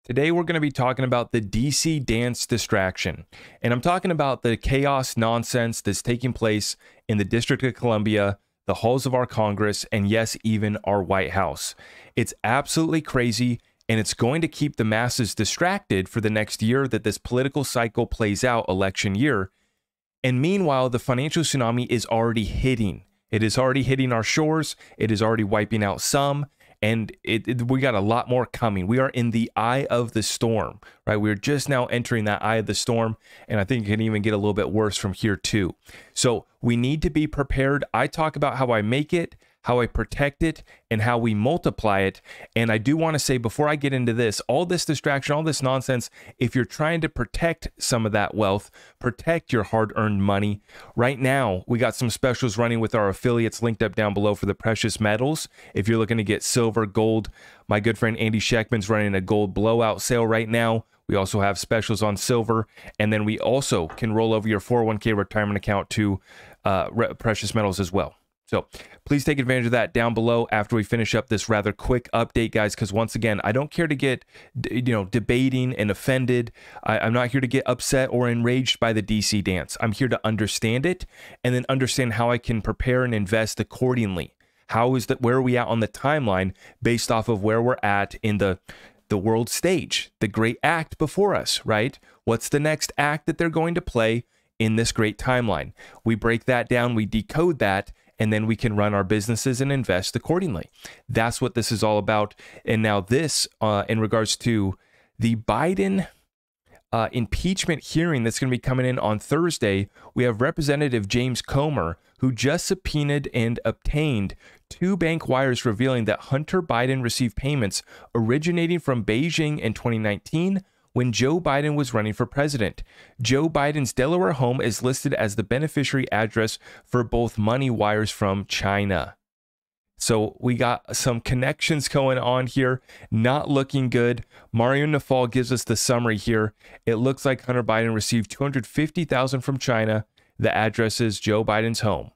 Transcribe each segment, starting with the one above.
Today, we're going to be talking about the DC dance distraction. And I'm talking about the chaos nonsense that's taking place in the District of Columbia, the halls of our Congress, and yes, even our White House. It's absolutely crazy, and it's going to keep the masses distracted for the next year that this political cycle plays out, election year. And meanwhile, the financial tsunami is already hitting. It is already hitting our shores. It is already wiping out some. And we got a lot more coming. We are in the eye of the storm, right? We're just now entering that eye of the storm. And I think it can even get a little bit worse from here too. So we need to be prepared. I talk about how I make it, how I protect it, and how we multiply it. And I do want to say, before I get into this, all this distraction, all this nonsense, if you're trying to protect some of that wealth, protect your hard-earned money, right now, we got some specials running with our affiliates linked up down below for the precious metals. If you're looking to get silver, gold, my good friend Andy Sheckman's running a gold blowout sale right now. We also have specials on silver, and then we also can roll over your 401k retirement account to precious metals as well. So please take advantage of that down below after we finish up this rather quick update, guys, because once again, I don't care to get, debating and offended. I'm not here to get upset or enraged by the DC dance. I'm here to understand it and then understand how I can prepare and invest accordingly. Where are we at on the timeline based off of where we're at in the world stage, the great act before us, right? What's the next act that they're going to play in this great timeline? We break that down, we decode that, and then we can run our businesses and invest accordingly. That's what this is all about. And now this, in regards to the Biden impeachment hearing that's going to be coming in on Thursday, we have Representative James Comer, who just subpoenaed and obtained 2 bank wires revealing that Hunter Biden received payments originating from Beijing in 2019, when Joe Biden was running for president. Joe Biden's Delaware home is listed as the beneficiary address for both money wires from China. So we got some connections going on here, not looking good. Mario Nafal gives us the summary here. It looks like Hunter Biden received $250,000 from China. The address is Joe Biden's home.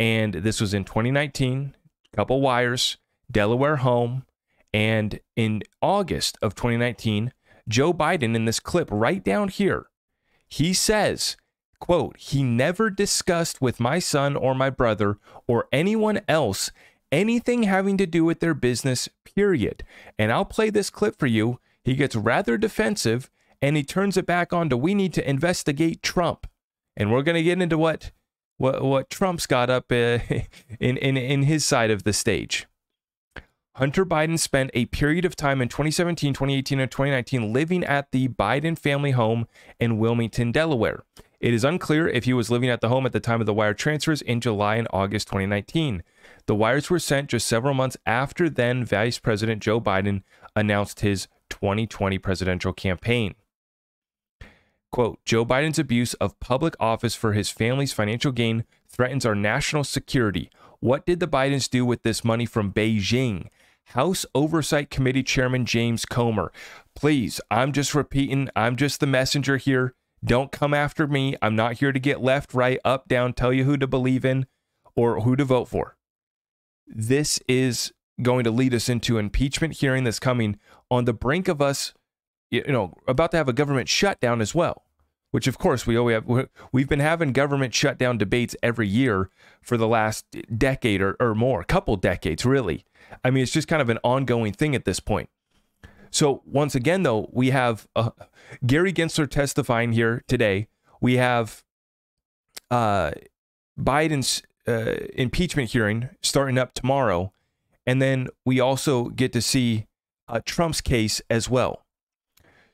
And this was in 2019, couple wires, Delaware home. And in August of 2019, Joe Biden, in this clip right down here, he says, quote, "He never discussed with my son or my brother or anyone else anything having to do with their business, period." And I'll play this clip for you. He gets rather defensive and he turns it back on to, we need to investigate Trump. And we're going to get into what Trump's got up in his side of the stage. Hunter Biden spent a period of time in 2017, 2018, and 2019 living at the Biden family home in Wilmington, Delaware. It is unclear if he was living at the home at the time of the wire transfers in July and August 2019. The wires were sent just several months after then Vice President Joe Biden announced his 2020 presidential campaign. Quote, "Joe Biden's abuse of public office for his family's financial gain threatens our national security. What did the Bidens do with this money from Beijing?" House Oversight Committee Chairman James Comer. Please, I'm just repeating, I'm just the messenger here. Don't come after me. I'm not here to get left, right, up, down, tell you who to believe in or who to vote for. This is going to lead us into an impeachment hearing that's coming on the brink of us, about to have a government shutdown as well. Which, of course, we've been having government shutdown debates every year for the last decade or more, couple decades, really. I mean, it's just kind of an ongoing thing at this point. So once again, though, we have Gary Gensler testifying here today. We have Biden's impeachment hearing starting up tomorrow. And then we also get to see Trump's case as well.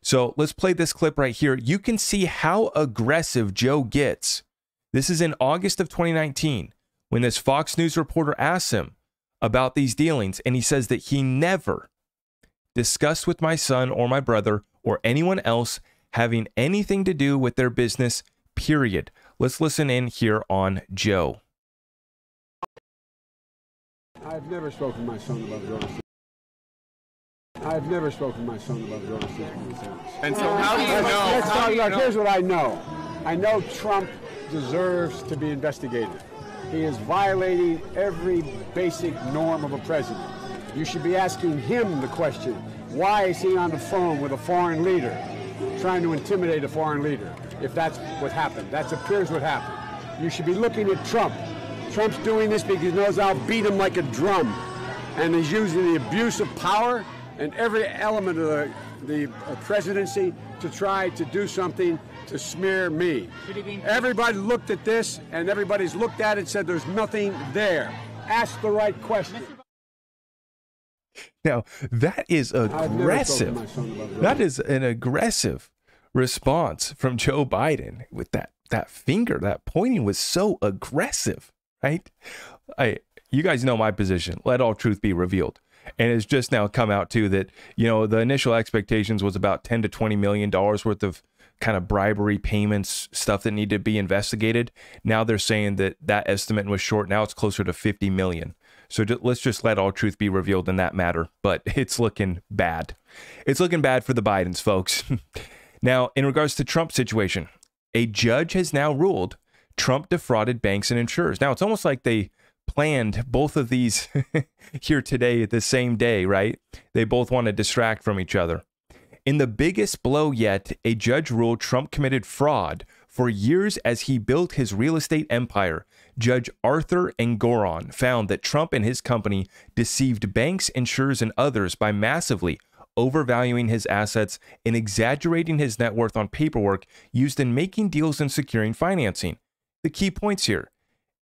So let's play this clip right here. You can see how aggressive Joe gets. This is in August of 2019 when this Fox News reporter asks him about these dealings. And he says that he never discussed with my son or my brother or anyone else having anything to do with their business, period. Let's listen in here on Joe. I've never spoken to my son about real estate. I've never spoken to my son about real estate. And so how do you know? Here's what I know. I know Trump deserves to be investigated. He is violating every basic norm of a president. You should be asking him the question, Why is he on the phone with a foreign leader, trying to intimidate a foreign leader? If that's what happened, that appears what happened. You should be looking at Trump. Trump's doing this because he knows I'll beat him like a drum. And he's using the abuse of power and every element of the presidency to try to do something to smear me. Everybody looked at this, and everybody's looked at it and said there's nothing there. Ask the right question. Now, that is aggressive. That is an aggressive response from Joe Biden with that finger. That pointing was so aggressive, right? You guys know my position. Let all truth be revealed. And it's just now come out too that, the initial expectations was about $10 to $20 million worth of kind of bribery payments, stuff that needed to be investigated. Now they're saying that estimate was short. Now it's closer to 50 million. So let's just let all truth be revealed in that matter. But it's looking bad. It's looking bad for the Bidens, folks. Now, in regards to Trump's situation, a judge has now ruled Trump defrauded banks and insurers. Now, it's almost like they planned both of these here today at the same day, right? They both want to distract from each other. In the biggest blow yet, a judge ruled Trump committed fraud for years as he built his real estate empire. Judge Arthur Engoron found that Trump and his company deceived banks, insurers, and others by massively overvaluing his assets and exaggerating his net worth on paperwork used in making deals and securing financing. The key points here.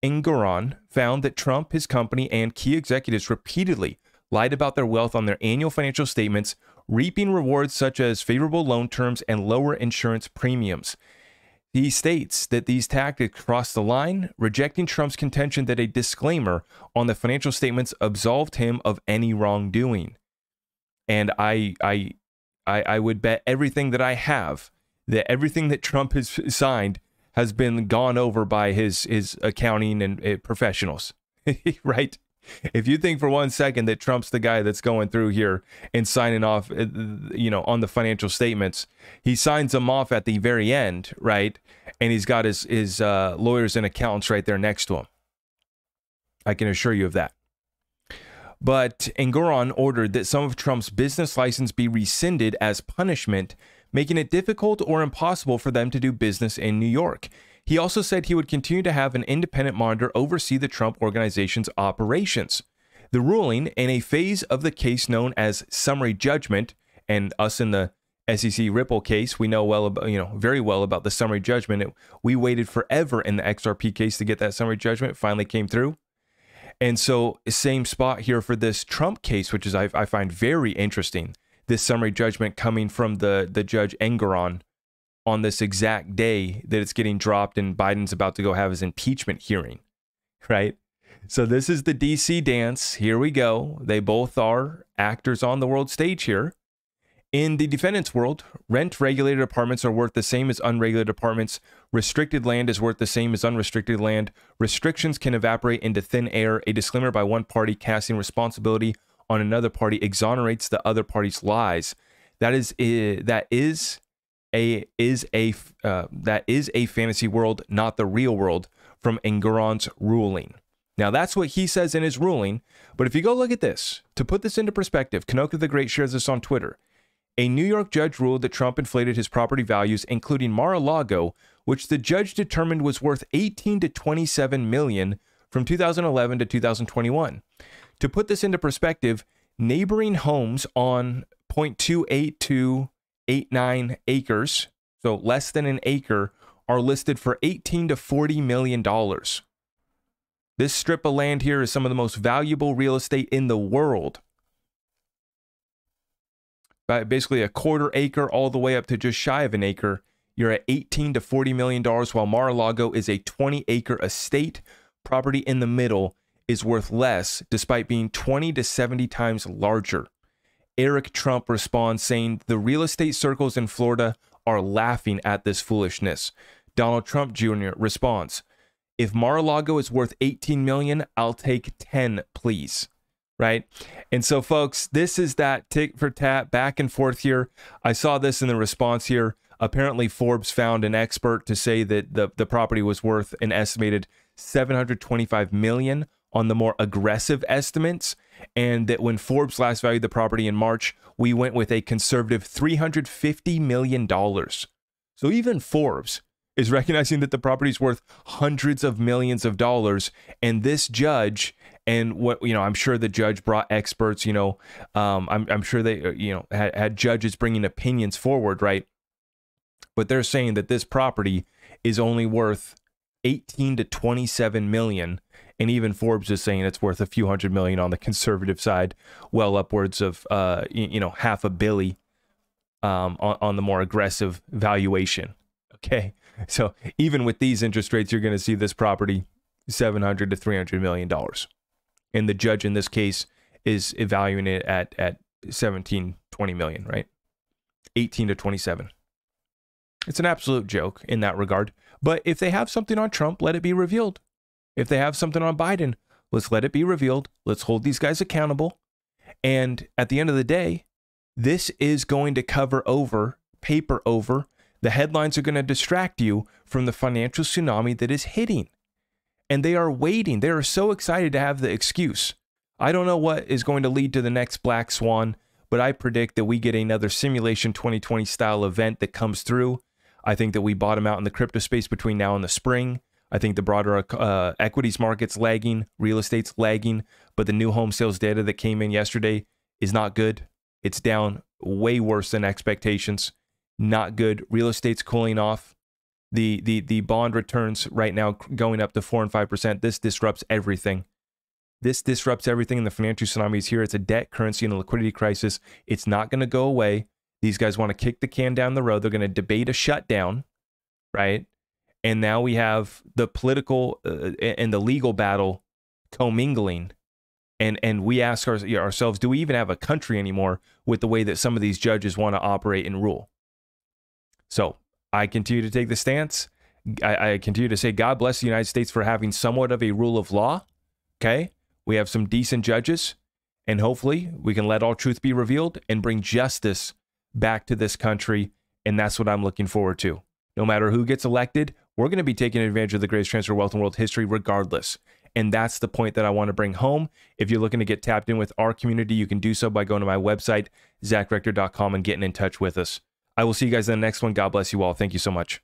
Engoron found that Trump, his company, and key executives repeatedly lied about their wealth on their annual financial statements, reaping rewards such as favorable loan terms and lower insurance premiums. He states that these tactics crossed the line, rejecting Trump's contention that a disclaimer on the financial statements absolved him of any wrongdoing. And I would bet everything that I have that everything that Trump has signed has been gone over by his accounting and professionals, right? If you think for 1 second that Trump's the guy that's going through here and signing off, on the financial statements, he signs them off at the very end, right? And he's got his lawyers and accountants right there next to him. I can assure you of that. But Engoron ordered that some of Trump's business license be rescinded as punishment, making it difficult or impossible for them to do business in New York. He also said he would continue to have an independent monitor oversee the Trump Organization's operations. The ruling, in a phase of the case known as summary judgment, and us in the SEC Ripple case, we know very well about the summary judgment. We waited forever in the XRP case to get that summary judgment. It finally came through. And so, same spot here for this Trump case, which is I find very interesting. This summary judgment coming from the Judge Engoron on this exact day that it's getting dropped and Biden's about to go have his impeachment hearing, right? So this is the DC dance. Here we go. They both are actors on the world stage here. In the defendant's world, rent-regulated apartments are worth the same as unregulated apartments. Restricted land is worth the same as unrestricted land. Restrictions can evaporate into thin air. A disclaimer by one party casting responsibility on another party exonerates the other party's lies. That is a fantasy world, not the real world, from Engoron's ruling. Now, that's what he says in his ruling, but if you go look at this, to put this into perspective, Kanoka the Great shares this on Twitter. A New York judge ruled that Trump inflated his property values, including Mar-a-Lago, which the judge determined was worth 18 to 27 million from 2011 to 2021. To put this into perspective, neighboring homes on 0.28 to 89 acres, so less than an acre, are listed for 18 to 40 million dollars. This strip of land here is some of the most valuable real estate in the world. Basically a quarter acre all the way up to just shy of an acre. You're at 18 to 40 million dollars, while Mar-a-Lago is a 20-acre estate. Property in the middle is worth less, despite being 20 to 70 times larger. Eric Trump responds saying the real estate circles in Florida are laughing at this foolishness. Donald Trump Jr. responds, if Mar-a-Lago is worth 18 million, I'll take 10, please. Right? And so, folks, this is that tit for tat back and forth here. I saw this in the response here. Apparently, Forbes found an expert to say that the property was worth an estimated 725 million on the more aggressive estimates. and that when Forbes last valued the property in March, we went with a conservative $350 million. So even Forbes is recognizing that the property is worth hundreds of millions of dollars. And this judge, and what, I'm sure the judge brought experts, I'm sure they, had judges bringing opinions forward, right? But they're saying that this property is only worth 18 to 27 million. And even Forbes is saying it's worth a few hundred million on the conservative side, well upwards of, $500 million on the more aggressive valuation. Okay. So even with these interest rates, you're going to see this property $700 to $300 million. And the judge in this case is evaluating it at 17, 20 million, right? 18 to 27. It's an absolute joke in that regard. But if they have something on Trump, let it be revealed. If they have something on Biden, let's let it be revealed. Let's hold these guys accountable. And at the end of the day, this is going to paper over. The headlines are going to distract you from the financial tsunami that is hitting. And they are waiting. They are so excited to have the excuse. I don't know what is going to lead to the next black swan, but I predict that we get another simulation 2020 style event that comes through. I think that we bottom out in the crypto space between now and the spring. I think the broader equities market's lagging, real estate's lagging, but the new home sales data that came in yesterday is not good. It's down way worse than expectations. Not good. Real estate's cooling off. The bond returns right now going up to 4 and 5%. This disrupts everything. This disrupts everything, and the financial tsunami is here. It's a debt, currency, and a liquidity crisis. It's not going to go away. These guys want to kick the can down the road. They're going to debate a shutdown, right? And now we have the political and the legal battle commingling. And we ask ourselves, do we even have a country anymore with the way that some of these judges want to operate and rule? So I continue to take the stance. I continue to say, God bless the United States for having somewhat of a rule of law. Okay? We have some decent judges, and hopefully we can let all truth be revealed and bring justice back to this country. And that's what I'm looking forward to. No matter who gets elected, we're going to be taking advantage of the greatest transfer of wealth in world history regardless. And that's the point that I want to bring home. If you're looking to get tapped in with our community, you can do so by going to my website, zachrector.com, and getting in touch with us. I will see you guys in the next one. God bless you all. Thank you so much.